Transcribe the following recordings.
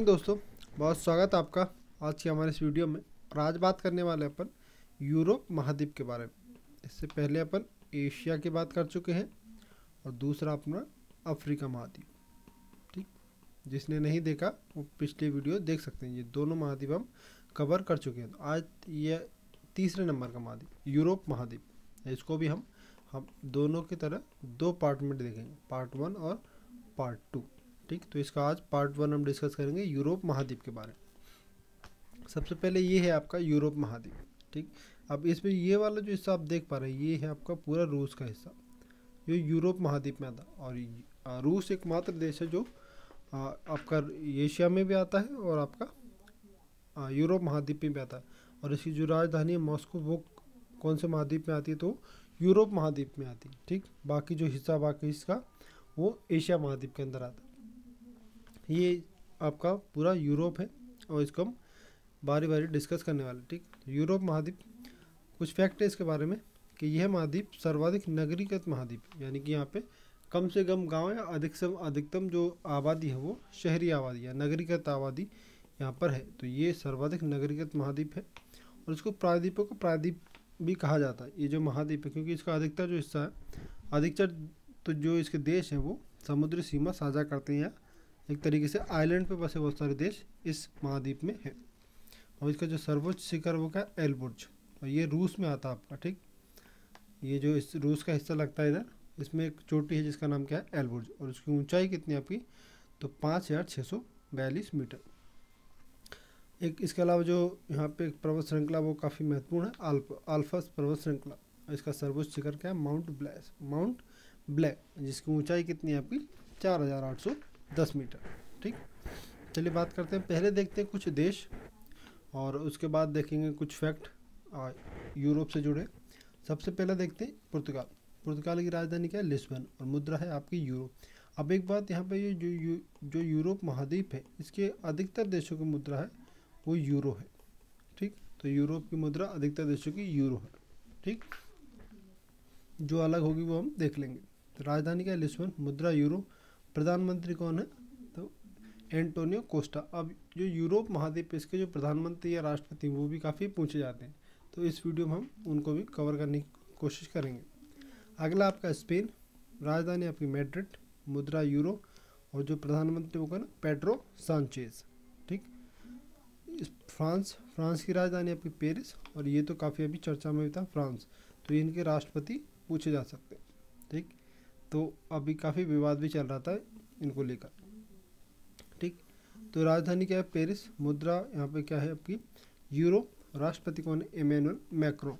Morning दोस्तों, बहुत स्वागत है आपका आज की हमारे इस वीडियो में। और आज बात करने वाले अपन यूरोप महाद्वीप के बारे में। इससे पहले अपन एशिया की बात कर चुके हैं और दूसरा अपना अफ्रीका महाद्वीप। ठीक, जिसने नहीं देखा वो पिछली वीडियो देख सकते हैं। ये दोनों महाद्वीप हम कवर कर चुके हैं। तो आज ये तीसरे नंबर का महाद्वीप यूरोप महाद्वीप। इसको भी हम दोनों की तरह दो पार्ट में देखेंगे, पार्ट 1 और पार्ट 2। ठीक, तो इसका आज पार्ट 1 हम डिस्कस करेंगे यूरोप महाद्वीप के बारे में। सबसे पहले ये है आपका यूरोप महाद्वीप। ठीक, अब इसमें ये वाला जो हिस्सा आप देख पा रहे हैं ये है आपका पूरा रूस का हिस्सा, जो यूरोप महाद्वीप में आता है। और रूस एकमात्र देश है जो आपका एशिया में भी आता है और आपका यूरोप महाद्वीप में भी आता है। और इसकी जो राजधानी है मॉस्को, वो कौन से महाद्वीप में आती है? तो यूरोप महाद्वीप में आती है। ठीक, बाकी जो हिस्सा बाकी इसका वो एशिया महाद्वीप के अंदर आता है। ये आपका पूरा यूरोप है और इसको हम बारी बारी डिस्कस करने वाले। ठीक, यूरोप महाद्वीप, कुछ फैक्ट है इसके बारे में कि यह महाद्वीप सर्वाधिक नगरीकृत महाद्वीप है। यानी कि यहाँ पे कम से कम गांव या अधिकतम जो आबादी है वो शहरी आबादी या नगरीकृत आबादी यहाँ पर है। तो ये सर्वाधिक नगरीकृत महाद्वीप है और इसको प्रायद्वीपों को प्रायद्वीप भी कहा जाता है, ये जो महाद्वीप है, क्योंकि इसका अधिकतर जो हिस्सा है, अधिकतर तो जो इसके देश हैं वो समुद्री सीमा साझा करते हैं या एक तरीके से आइलैंड पे बसे बहुत सारे देश इस महाद्वीप में हैं। और इसका जो सर्वोच्च शिखर वो क्या, एल्बुर्ज, और ये रूस में आता है आपका। ठीक, ये जो इस रूस का हिस्सा लगता है इधर, इसमें एक चोटी है जिसका नाम क्या है, एल्बुर्ज। और उसकी ऊंचाई कितनी है आपकी? तो 5642 मीटर। एक इसके अलावा जो यहाँ पे एक पर्वत श्रृंखला वो काफ़ी महत्वपूर्ण है, आल्प्स पर्वत श्रृंखला। इसका सर्वोच्च शिखर क्या है, माउंट ब्लैक, जिसकी ऊंचाई कितनी है आपकी? 4810 मीटर। ठीक, चलिए बात करते हैं। पहले देखते हैं कुछ देश और उसके बाद देखेंगे कुछ फैक्ट यूरोप से जुड़े। सबसे पहले देखते हैं पुर्तगाल की राजधानी क्या है? लिस्बन, और मुद्रा है आपकी यूरो। अब एक बात यहाँ पे, ये जो यूरोप महाद्वीप है इसके अधिकतर देशों की मुद्रा है वो यूरो है। ठीक, तो यूरोप की मुद्रा अधिकतर देशों की यूरो है। ठीक, जो अलग होगी वो हम देख लेंगे। तो राजधानी क्या है? लिस्बन, मुद्रा यूरो। प्रधानमंत्री कौन है? तो एंटोनियो कोस्टा। अब जो यूरोप महाद्वीप इसके जो प्रधानमंत्री या राष्ट्रपति वो भी काफ़ी पूछे जाते हैं, तो इस वीडियो में हम उनको भी कवर करने की कोशिश करेंगे। अगला आपका स्पेन, राजधानी आपकी मैड्रिड, मुद्रा यूरो, और जो प्रधानमंत्री वो कौन? Pedro Sanchez. ठीक, फ्रांस की राजधानी आपकी पेरिस, और ये तो काफ़ी अभी चर्चा में भी था फ्रांस, तो इनके राष्ट्रपति पूछे जा सकते हैं। ठीक, तो अभी काफ़ी विवाद भी चल रहा था इनको लेकर। ठीक, तो राजधानी क्या है? पेरिस, मुद्रा यहाँ पे क्या है आपकी? यूरो, राष्ट्रपति कौन है? Emmanuel Macron.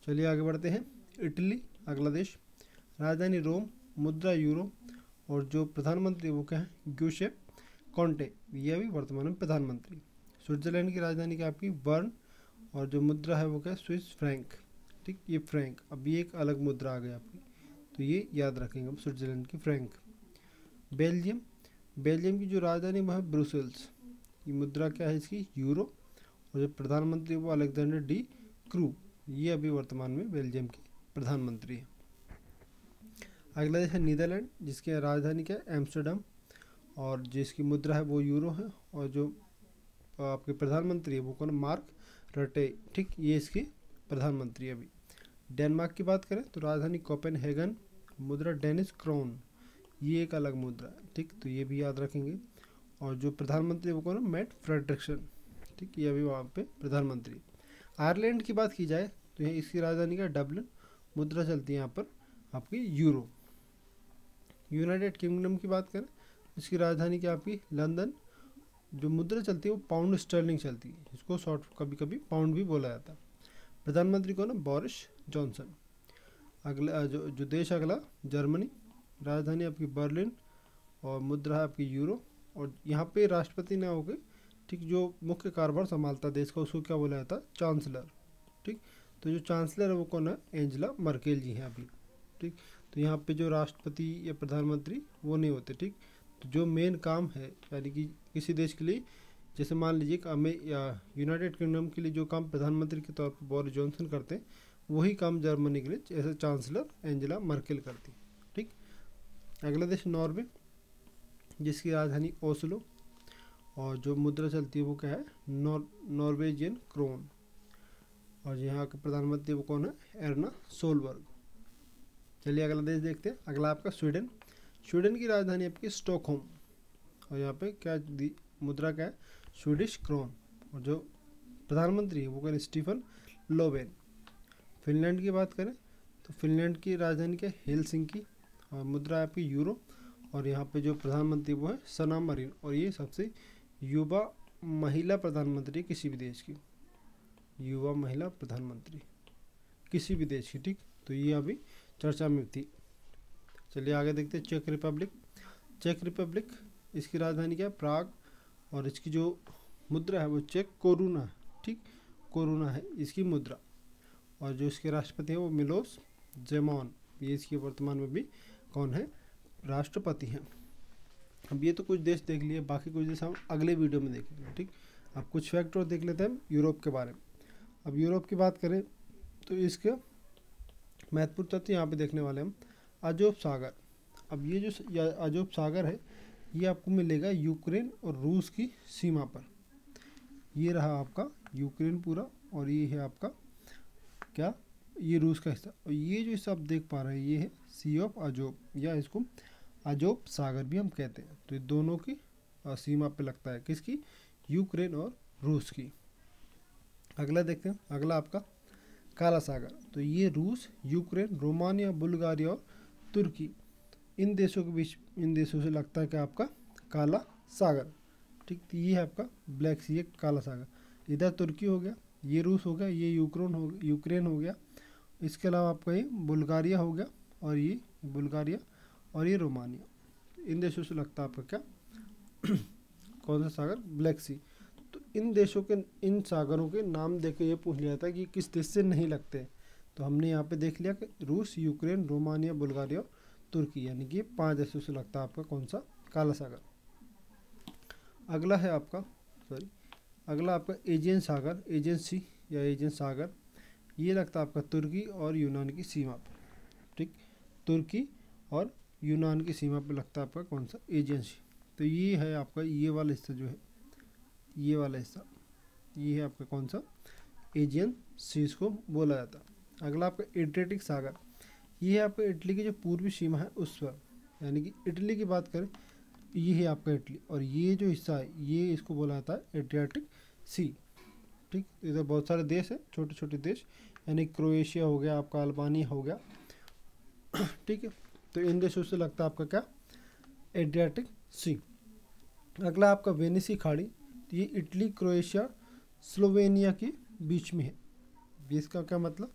चलिए आगे बढ़ते हैं। इटली अगला देश, राजधानी रोम, मुद्रा यूरो, और जो प्रधानमंत्री वो क्या है? ग्यूसेप कॉन्टे, ये अभी वर्तमान में प्रधानमंत्री। स्विट्जरलैंड की राजधानी क्या आपकी? बर्न, और जो मुद्रा है वो क्या है? Swiss franc. ठीक, ये फ्रैंक, अभी एक अलग मुद्रा आ गई आपकी, तो ये याद रखेंगे हम, स्विट्जरलैंड की फ्रैंक। बेल्जियम की जो राजधानी वो है ब्रुसेल्स, ये मुद्रा क्या है इसकी? यूरो, और जो प्रधानमंत्री वो अलेक्जेंडर डी क्रू, ये अभी वर्तमान में बेल्जियम के प्रधानमंत्री है। अगला देश है नीदरलैंड, जिसकी राजधानी क्या है? एम्स्टर्डम, और जिसकी मुद्रा है वो यूरो है, और जो आपके प्रधानमंत्री है वो कौन? मार्क रटे। ठीक, ये इसकी प्रधानमंत्री है अभी। डेनमार्क की बात करें तो राजधानी कोपेनहेगन, मुद्रा डेनिश क्रोन, ये एक अलग मुद्रा है। ठीक, तो ये भी याद रखेंगे। और जो प्रधानमंत्री वो कौन? Mette Frederiksen. ठीक, ये अभी वहाँ पे प्रधानमंत्री। आयरलैंड की बात की जाए तो ये इसकी राजधानी का डबलिन, मुद्रा चलती है यहाँ पर आपकी यूरो। यूनाइटेड किंगडम की बात करें, इसकी राजधानी क्या आपकी? लंदन, जो मुद्रा चलती है वो पाउंड स्टर्लिंग चलती है, इसको शॉर्ट कभी कभी पाउंड भी बोला जाता है। प्रधानमंत्री कौन है? Boris Johnson. अगला जो देश अगला, जर्मनी, राजधानी आपकी बर्लिन, और मुद्रा है आपकी यूरो, और यहाँ पे राष्ट्रपति ना होकर, ठीक, जो मुख्य कारोबार संभालता देश का उसको क्या बोला जाता है? चांसलर। ठीक, तो जो चांसलर है वो कौन है? एंजेला मर्केल जी हैं अभी। ठीक, तो यहाँ पे जो राष्ट्रपति या प्रधानमंत्री वो नहीं होते। ठीक, तो जो मेन काम है, यानी कि किसी देश के लिए, जैसे मान लीजिए कि या यूनाइटेड किंगडम के लिए जो काम प्रधानमंत्री के तौर पर बोरिस जॉनसन करते हैं, वही काम जर्मनी के लिए जैसे चांसलर एंजेला मर्केल करती। ठीक, अगला देश नॉर्वे, जिसकी राजधानी ओस्लो, और जो मुद्रा चलती है वो क्या है, नॉर्वेजियन क्रोन। और यहाँ के प्रधानमंत्री वो कौन है, एर्ना सोलबर्ग। चलिए अगला देश देखते हैं। अगला आपका स्वीडन। स्वीडन की राजधानी आपकी स्टॉकहोम, और यहाँ पे क्या मुद्रा क्या है, स्वीडिश क्रोन। और जो प्रधानमंत्री है वो कौन, स्टीफन लोवेन। फिनलैंड की बात करें तो फिनलैंड की राजधानी क्या है, हेलसिंकी, और मुद्रा आपकी यूरो। और यहाँ पे जो प्रधानमंत्री वो है सना मरीन, और ये सबसे युवा महिला प्रधानमंत्री किसी भी देश की, युवा महिला प्रधानमंत्री किसी भी देश की, ठीक। तो ये अभी चर्चा में थी। चलिए आगे देखते हैं। Check Republic. चेक रिपब्लिक, इसकी राजधानी क्या है, प्राग, और इसकी जो मुद्रा है वो चेक कोरुना है, ठीक, कोरुना है इसकी मुद्रा। और जो इसके राष्ट्रपति हैं वो मिलोस जेमॉन, ये इसके वर्तमान में भी कौन है, राष्ट्रपति हैं। अब ये तो कुछ देश देख लिए, बाकी कुछ देश हम अगले वीडियो में देखेंगे, ठीक। अब कुछ फैक्ट और देख लेते हैं यूरोप के बारे में। अब यूरोप की बात करें तो इसके महत्वपूर्ण तथ्य यहाँ पे देखने वाले हम। अजोब सागर। अब ये जो अजोब सागर है ये आपको मिलेगा यूक्रेन और रूस की सीमा पर। ये रहा आपका यूक्रेन पूरा, और ये है आपका क्या, ये रूस का हिस्सा। और ये जो हिस्सा आप देख पा रहे हैं ये है सी ऑफ अजोब, या इसको अजोब सागर भी हम कहते हैं। तो ये दोनों की सीमा पे लगता है, किसकी, यूक्रेन और रूस की। अगला देखते हैं। अगला आपका काला सागर। तो ये रूस, यूक्रेन, रोमानिया, बुल्गारिया और तुर्की, इन देशों के बीच, इन देशों से लगता है कि आपका काला सागर, ठीक। तो ये है आपका ब्लैक सी, काला सागर। इधर तुर्की हो गया, ये रूस हो गया, ये यूक्रेन हो गया। इसके अलावा आपका ये बुल्गारिया हो गया, और ये बुल्गारिया, और ये रोमानिया। इन देशों से लगता है आपका क्या कौन सा सागर, ब्लैक सी। तो इन देशों के, इन सागरों के नाम देके ये पूछ लिया था कि किस देश से नहीं लगते। तो हमने यहाँ पे देख लिया कि रूस, यूक्रेन, रोमानिया, बुल्गारिया और तुर्की, यानी कि 5 देशों से लगता है आपका कौन सा, काला सागर। अगला है आपका अगला आपका एजियन सागर, एजियन सी या एजियन सागर। ये लगता है आपका तुर्की और यूनान की सीमा पर, ठीक। तुर्की और यूनान की सीमा पर लगता है आपका कौन सा, एजियन सी। तो ये है आपका, ये वाला हिस्सा जो है, ये वाला हिस्सा, ये है आपका कौन सा, एजियन सी इसको बोला जाता है। अगला आपका एड्रियाटिक सागर। ये है आपका इटली की जो पूर्वी सीमा है उस पर, यानी कि इटली की बात करें ये है आपका इटली, और ये जो हिस्सा है ये इसको बोला जाता है एड्रियाटिक सी, ठीक। इधर बहुत सारे देश हैं, छोटे छोटे देश, यानी क्रोएशिया हो गया आपका, अल्बानिया हो गया, ठीक है। तो इन देशों से लगता है आपका क्या, एड्रियाटिक सी। अगला आपका वेनिसी खाड़ी। तो ये इटली, क्रोएशिया, स्लोवेनिया के बीच में है। इसका क्या मतलब,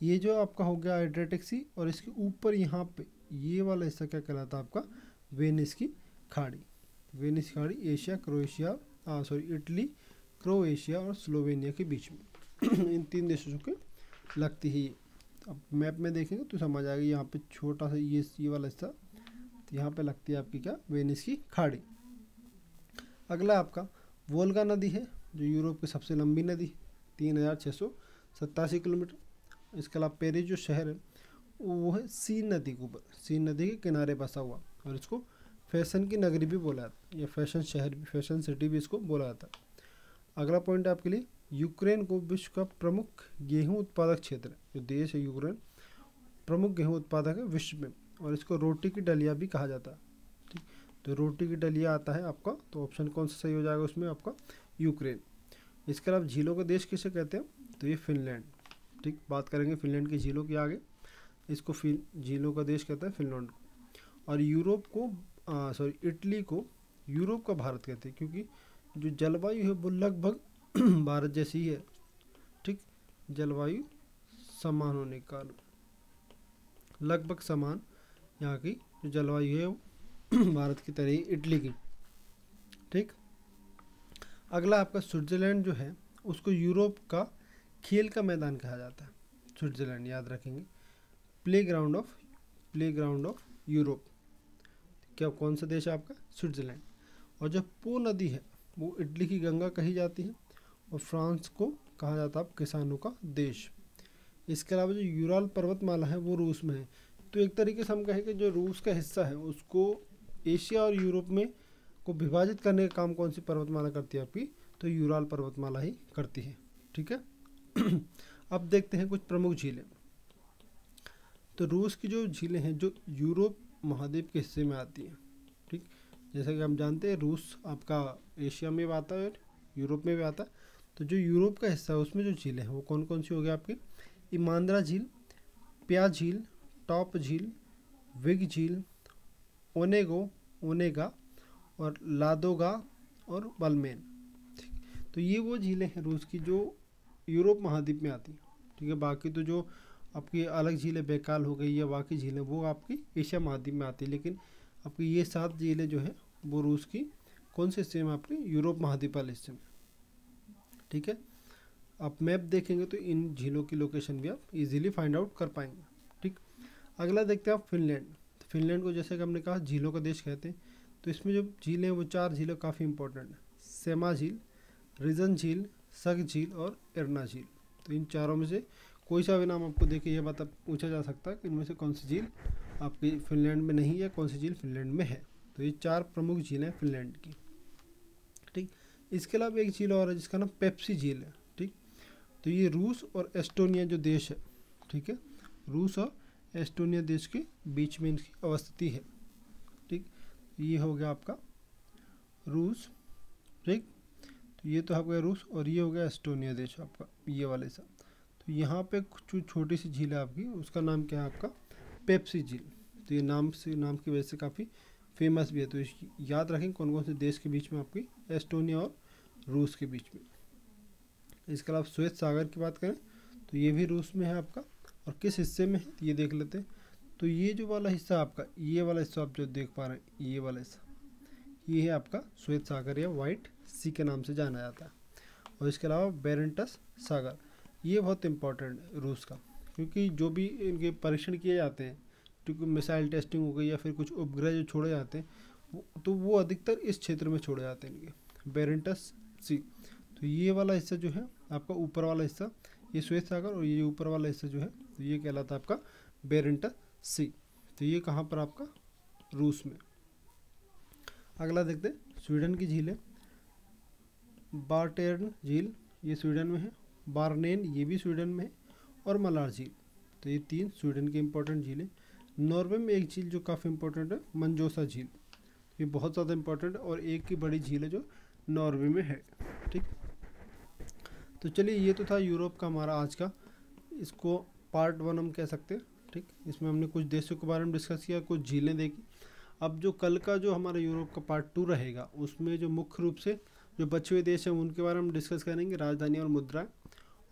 ये जो आपका हो गया एड्रियाटिक सी, और इसके ऊपर यहाँ पे ये वाला हिस्सा क्या कहलाता है आपका, वेनिस की खाड़ी। वेनिस खाड़ी एशिया, क्रोएशिया, इटली, क्रोएशिया और स्लोवेनिया के बीच में इन 3 देशों के लगती है ये। अब मैप में देखेंगे तो समझ आएगा। यहाँ पे छोटा सा ये वाला हिस्सा, तो यहाँ पे लगती है आपकी क्या, वेनिस की खाड़ी। अगला आपका वोल्गा नदी है, जो यूरोप की सबसे लंबी नदी, 3687 किलोमीटर। इसके अलावा पेरिस जो शहर है वो है सीन नदी के ऊपर, सीन नदी के किनारे बसा हुआ, और इसको फैशन की नगरी भी बोला जाता है, या फैशन शहर भी, फैशन सिटी भी इसको बोला जाता है। अगला पॉइंट आपके लिए, यूक्रेन को विश्व का प्रमुख गेहूं उत्पादक क्षेत्र है। जो देश है यूक्रेन, प्रमुख गेहूं उत्पादक है विश्व में, और इसको रोटी की डलिया भी कहा जाता है, ठीक। तो रोटी की डलिया आता है आपका, तो ऑप्शन कौन सा सही हो जाएगा उसमें आपका, यूक्रेन। इसके अलावा झीलों का देश किसे कहते हैं, तो ये फिनलैंड, ठीक। बात करेंगे फिनलैंड की झीलों की आगे। इसको झीलों का देश कहता है फिनलैंड को। और यूरोप को इटली को यूरोप का भारत कहते हैं, क्योंकि जो जलवायु है वो लगभग भारत जैसी ही है, ठीक। जलवायु समान होने के कारण, लगभग समान यहाँ की जो जलवायु है वो भारत की तरह ही इटली की, ठीक। अगला आपका स्विट्जरलैंड जो है उसको यूरोप का खेल का मैदान कहा जाता है। स्विट्जरलैंड याद रखेंगे, प्लेग्राउंड ऑफ यूरोप। क्या कौन सा देश है आपका, स्विट्जरलैंड। और जो पो नदी है वो इटली की गंगा कही जाती है, और फ्रांस को कहा जाता है किसानों का देश। इसके अलावा जो यूराल पर्वतमाला है वो रूस में है। तो एक तरीके से हम कहें कि जो रूस का हिस्सा है उसको एशिया और यूरोप में को विभाजित करने का काम कौन सी पर्वतमाला करती है आपकी, तो यूराल पर्वतमाला ही करती है। ठीक है। अब देखते हैं कुछ प्रमुख झीलें। तो रूस की जो झीलें हैं जो यूरोप महाद्वीप के हिस्से में आती हैं। ठीक, जैसा कि हम जानते हैं रूस आपका एशिया में भी आता है और यूरोप में भी आता है। तो जो यूरोप का हिस्सा है उसमें जो झीलें हैं वो कौन कौन सी हो गई आपकी, इमांद्रा झील, प्या झील, टॉप झील, विग झील, ओनेगो, ओनेगा और लादोगा और बलमेन। ठीक, तो ये वो झीलें हैं रूस की जो यूरोप महाद्वीप में आती हैं। ठीक है, बाकी तो जो आपकी अलग झीलें बैकाल हो गई या बाकी झीलें वो आपकी एशिया महाद्वीप में आती है, लेकिन आपकी ये 7 झीलें जो है वो रूस की कौन से हिस्से में, आपके यूरोप महाद्वीप वाले हिस्से में। ठीक है, आप मैप देखेंगे तो इन झीलों की लोकेशन भी आप इजीली फाइंड आउट कर पाएंगे। ठीक, अगला देखते हैं आप फिनलैंड। तो फिनलैंड को जैसे कि हमने कहा झीलों का देश कहते हैं। तो इसमें जो झीलें हैं वो 4 झीलें काफ़ी इंपॉर्टेंट है, सेमा झील, रिजन झील, सग झील और एरना झील। तो इन चारों में से कोई सा भी नाम आपको देके ये बात पूछा जा सकता है कि इनमें से कौन सी झील आपकी फिनलैंड में नहीं है, कौन सी झील फिनलैंड में है। तो ये 4 प्रमुख झीलें हैं फिनलैंड की। ठीक, इसके अलावा एक झील और है जिसका नाम पेप्सी झील है। ठीक, तो ये रूस और एस्टोनिया जो देश है, ठीक है, रूस और एस्टोनिया देश के बीच में इनकी अवस्थिति है। ठीक, ये हो गया आपका रूस। ठीक, तो ये तो हो गया रूस और ये हो गया एस्टोनिया देश आपका, ये वाले सा। तो यहाँ पे कुछ छोटी सी झील है आपकी, उसका नाम क्या है आपका, पेप्सी झील। तो ये नाम की वजह से काफ़ी फेमस भी है। तो याद रखें कौन कौन से देश के बीच में, आपकी एस्टोनिया और रूस के बीच में। इसके अलावा श्वेत सागर की बात करें तो ये भी रूस में है आपका, और किस हिस्से में है ये देख लेते हैं। तो ये जो वाला हिस्सा आपका, ये वाला हिस्सा आप जो देख पा रहे हैं, ये वाला हिस्सा ये है आपका श्वेत सागर या वाइट सी के नाम से जाना जाता है। और इसके अलावा बेरेंटस सागर, ये बहुत इंपॉर्टेंट है रूस का, क्योंकि जो भी इनके परीक्षण किए जाते हैं, क्योंकि मिसाइल टेस्टिंग हो गई या फिर कुछ उपग्रह जो छोड़े जाते हैं तो वो अधिकतर इस क्षेत्र में छोड़े जाते हैं इनके, बेरेंटस सी। तो ये वाला हिस्सा जो है आपका, ऊपर वाला हिस्सा ये श्वेत सागर, और ये ऊपर वाला हिस्सा जो है तो ये कहलाता है आपका बेरेंटस सी। तो ये कहाँ पर आपका, रूस में। अगला देखते हैं स्वीडन की झील है, बार्टेर्न झील ये स्वीडन में है, बार्नेन ये भी स्वीडन में है, और मलार झील। तो ये 3 स्वीडन की इंपॉर्टेंट झीलें। नॉर्वे में एक झील जो काफ़ी इंपॉर्टेंट है, मंजोसा झील, ये बहुत ज़्यादा इंपॉर्टेंट है और एक की बड़ी झील है जो नॉर्वे में है। ठीक, तो चलिए ये तो था यूरोप का हमारा आज का, इसको पार्ट 1 हम कह सकते हैं। ठीक, इसमें हमने कुछ देशों के बारे में डिस्कस किया, कुछ झीलें देखी। अब जो कल का जो हमारा यूरोप का पार्ट 2 रहेगा उसमें जो मुख्य रूप से जो बचे हुए देश हैं उनके बारे में डिस्कस करेंगे, राजधानी और मुद्राएं।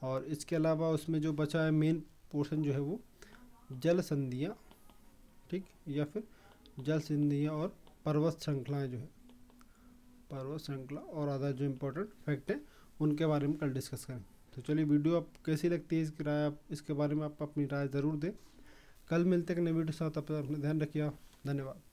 और इसके अलावा उसमें जो बचा है मेन पोर्शन जो है वो जल संधियाँ, ठीक, या फिर जल संधियाँ और पर्वत श्रृंखलाएँ जो है, पर्वत श्रृंखला और अदर जो इम्पोर्टेंट फैक्ट हैं उनके बारे में कल डिस्कस करें। तो चलिए वीडियो आप कैसी लगती है, इसकी राय आप इसके बारे में आप अपनी राय ज़रूर दें। कल मिलते हैं नए वीडियो के साथ, अपना ध्यान रखिए। धन्यवाद।